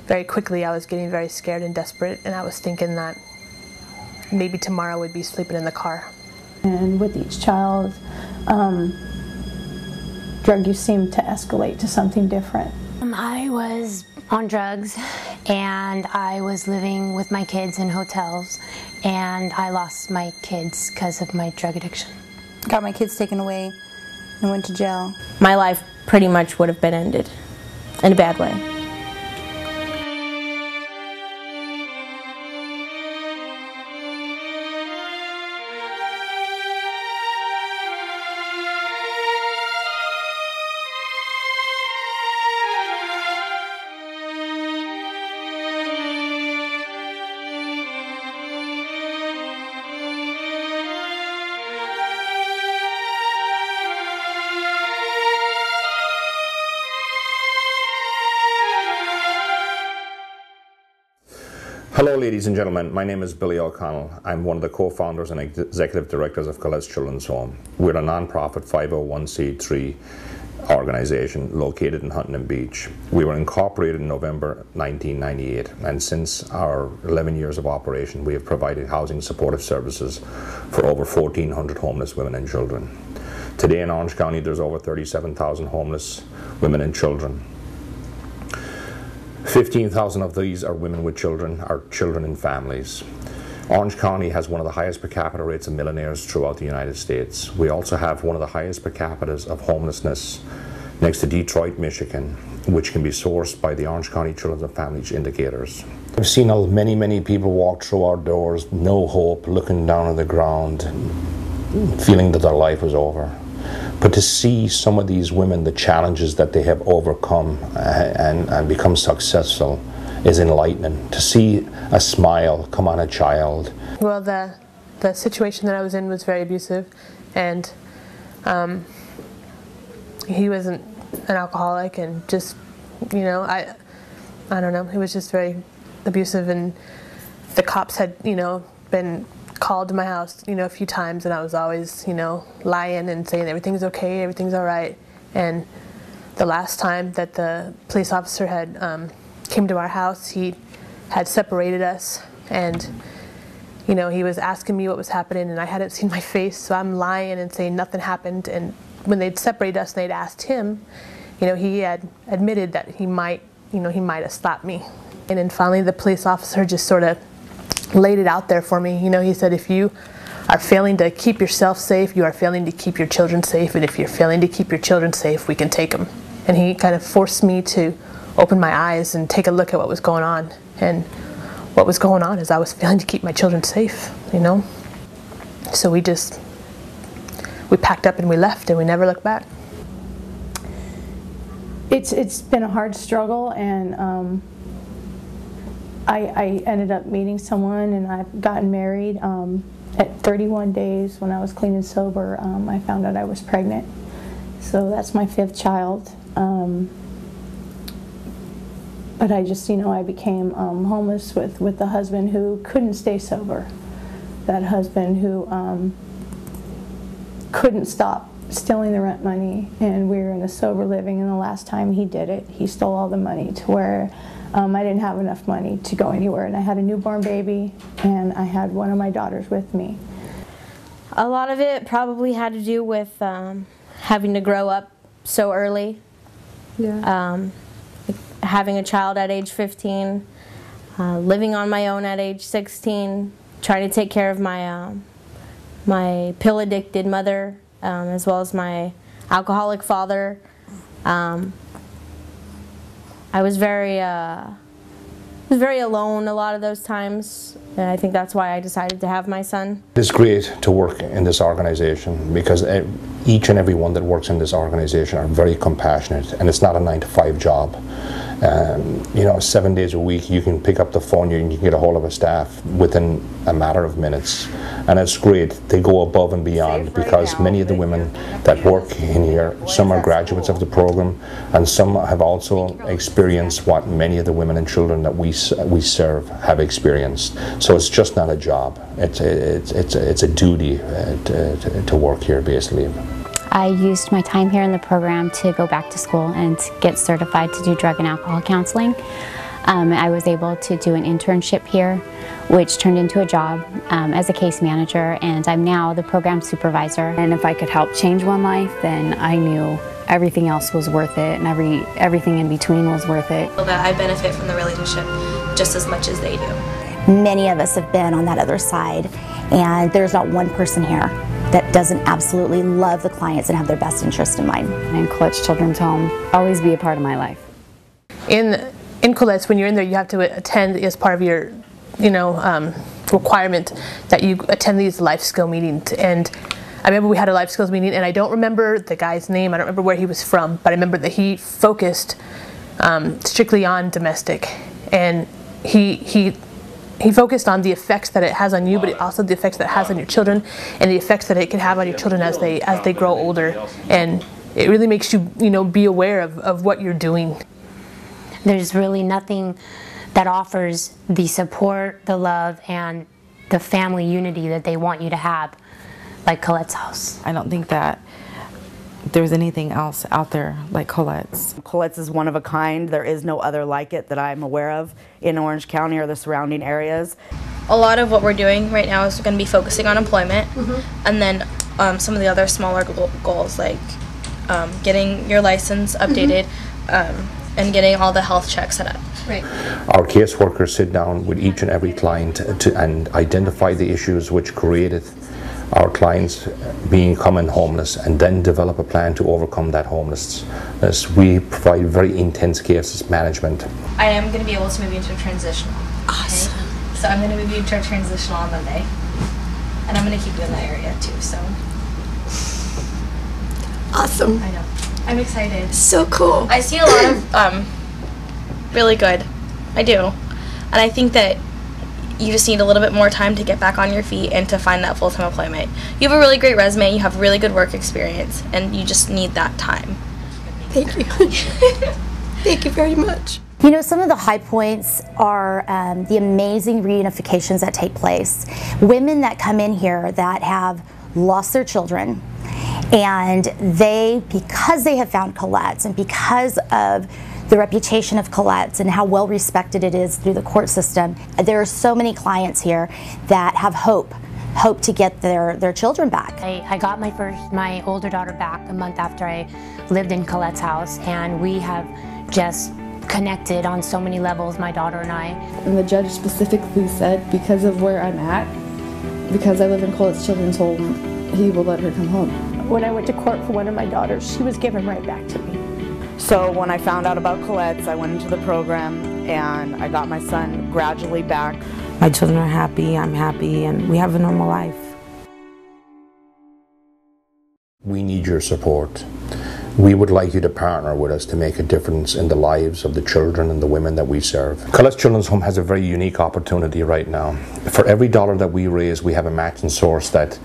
very quickly I was getting very scared and desperate, and I was thinking that maybe tomorrow we'd be sleeping in the car. And with each child, drug use seemed to escalate to something different. I was on drugs, and I was living with my kids in hotels, and I lost my kids because of my drug addiction. Got my kids taken away and went to jail. My life pretty much would have been ended in a bad way. Hello ladies and gentlemen, my name is Billy O'Connell. I'm one of the co-founders and executive directors of Colette Children's Home. We're a non-profit 501c3 organization located in Huntington Beach. We were incorporated in November 1998, and since our 11 years of operation we have provided housing supportive services for over 1,400 homeless women and children. Today in Orange County there's over 37,000 homeless women and children. 15,000 of these are women with children, or children in families. Orange County has one of the highest per capita rates of millionaires throughout the United States. We also have one of the highest per capitas of homelessness next to Detroit, Michigan, which can be sourced by the Orange County Children's and Families Indicators. I've seen many people walk through our doors, no hope, looking down on the ground, feeling that their life was over. But to see some of these women, the challenges that they have overcome and become successful is enlightening. To see a smile come on a child. Well, the situation that I was in was very abusive, and he wasn't an alcoholic, and just, you know, I don't know, it was just very abusive, and the cops had, you know, been called to my house, you know, a few times, and I was always, you know, lying and saying everything's okay, everything's all right. And the last time that the police officer had came to our house, he had separated us, and, you know, he was asking me what was happening, and I hadn't seen my face, so I'm lying and saying nothing happened. And when they'd separated us and they'd asked him, you know, he had admitted that he might, you know, he might have stopped me. And then finally the police officer just sort of laid it out there for me. You know, he said, if you are failing to keep yourself safe, you are failing to keep your children safe, and if you're failing to keep your children safe, we can take them. And he kind of forced me to open my eyes and take a look at what was going on. And what was going on is I was failing to keep my children safe, you know. So we packed up and we left, and we never looked back. It's been a hard struggle, and I ended up meeting someone, and I've gotten married. At 31 days, when I was clean and sober, I found out I was pregnant. So that's my 5th child. But I just, you know, I became homeless with the husband who couldn't stay sober. That husband who couldn't stop stealing the rent money, and we were in a sober living, and the last time he did it, he stole all the money to where I didn't have enough money to go anywhere, and I had a newborn baby, and I had one of my daughters with me. A lot of it probably had to do with having to grow up so early. Yeah. Having a child at age 15, living on my own at age 16, trying to take care of my my pill-addicted mother, as well as my alcoholic father. I was very alone a lot of those times, and I think that's why I decided to have my son. It's great to work in this organization because each and every one that works in this organization are very compassionate, and it's not a 9-to-5 job. You know, 7 days a week you can pick up the phone and you can get a hold of a staff within a matter of minutes, and it's great. They go above and beyond because many of the women that work in here, some are graduates of the program, and some have also experienced what many of the women and children that we serve have experienced. So it's just not a job, it's a duty to work here basically. I used my time here in the program to go back to school and get certified to do drug and alcohol counseling. I was able to do an internship here, which turned into a job as a case manager, and I'm now the program supervisor. And if I could help change one life, then I knew everything else was worth it, and everything in between was worth it. That I benefit from the relationship just as much as they do. Many of us have been on that other side, and there's not one person here that doesn't absolutely love the clients and have their best interest in mind. And Colette's Children's Home always be a part of my life. In Colette's, when you're in there, you have to attend as part of your, requirement that you attend these life skill meetings. And I remember we had a life skills meeting, and I don't remember the guy's name. I don't remember where he was from, but I remember that he focused strictly on domestic, and he focused on the effects that it has on you, but also the effects that it has on your children, and the effects that it can have on your children as they grow older. And it really makes you, be aware of what you're doing. There's really nothing that offers the support, the love, and the family unity that they want you to have, like Colette's house. I don't think that there's anything else out there like Colette's. Colette's is one of a kind. There is no other like it that I'm aware of in Orange County or the surrounding areas. A lot of what we're doing right now is going to be focusing on employment, and then some of the other smaller goals like getting your license updated and getting all the health checks set up. Right. Our caseworkers sit down with each and every client and identify the issues which created our clients becoming homeless, and then develop a plan to overcome that homelessness. We provide very intense cases management. I am going to be able to move you into a transitional. Awesome. Okay? So I'm going to move you into a transitional on Monday, and I'm going to keep you in that area too. So. Awesome. I know. I'm excited. So cool. I see a lot of really good. I do, and I think that you just need a little bit more time to get back on your feet and to find that full-time employment. You have a really great resume, you have really good work experience, and you just need that time. Thank you. Thank you very much. Some of the high points are the amazing reunifications that take place. Women that come in here that have lost their children, and because they have found Colette's and because of the reputation of Colette's and how well respected it is through the court system, there are so many clients here that have hope to get their children back. I got my older daughter back a month after I lived in Colette's house, and we have just connected on so many levels, my daughter and I. And the judge specifically said, because of where I'm at, because I live in Colette's Children's Home, he will let her come home. When I went to court for one of my daughters, she was given right back to me. So when I found out about Colette's, I went into the program and I got my son gradually back. My children are happy, I'm happy, and we have a normal life. We need your support. We would like you to partner with us to make a difference in the lives of the children and the women that we serve. Colette's Children's Home has a very unique opportunity right now. For every dollar that we raise, we have a matching source that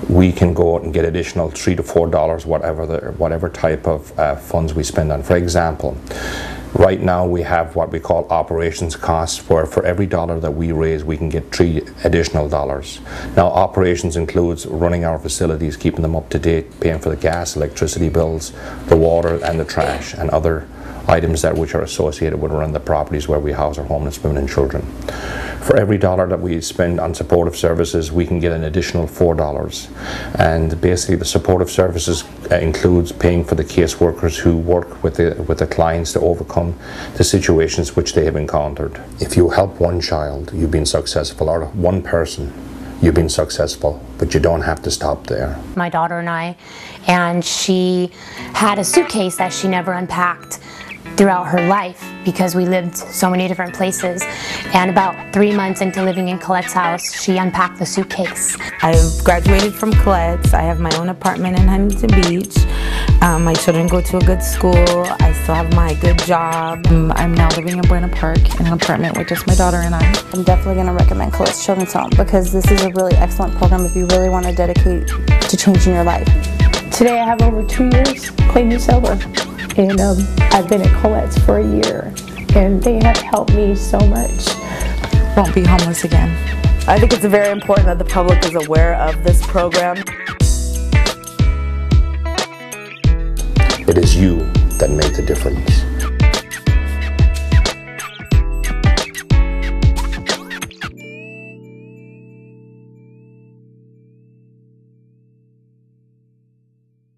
we can go out and get additional $3 to $4, whatever type of funds we spend on. For example, right now we have what we call operations costs, where for every dollar that we raise, we can get $3 additional. Now, operations includes running our facilities, keeping them up to date, paying for the gas, electricity bills, the water and the trash, and other items which are associated with running the properties where we house our homeless women and children. For every dollar that we spend on supportive services, we can get an additional $4. And basically the supportive services includes paying for the caseworkers who work with the clients to overcome the situations which they have encountered. If you help one child, you've been successful, or one person, you've been successful, but you don't have to stop there. My daughter and I, and she had a suitcase that she never unpacked throughout her life because we lived so many different places, and about 3 months into living in Colette's house, she unpacked the suitcase. I've graduated from Colette's. I have my own apartment in Huntington Beach. My children go to a good school. I still have my good job. I'm now living in Buena Park in an apartment with just my daughter and I. I'm definitely going to recommend Colette's Children's Home because this is a really excellent program if you really want to dedicate to changing your life. Today I have over 2 years clean and sober. And I've been at Colette's for a year, and they have helped me so much. Won't be homeless again. I think it's very important that the public is aware of this program. It is you that make the difference.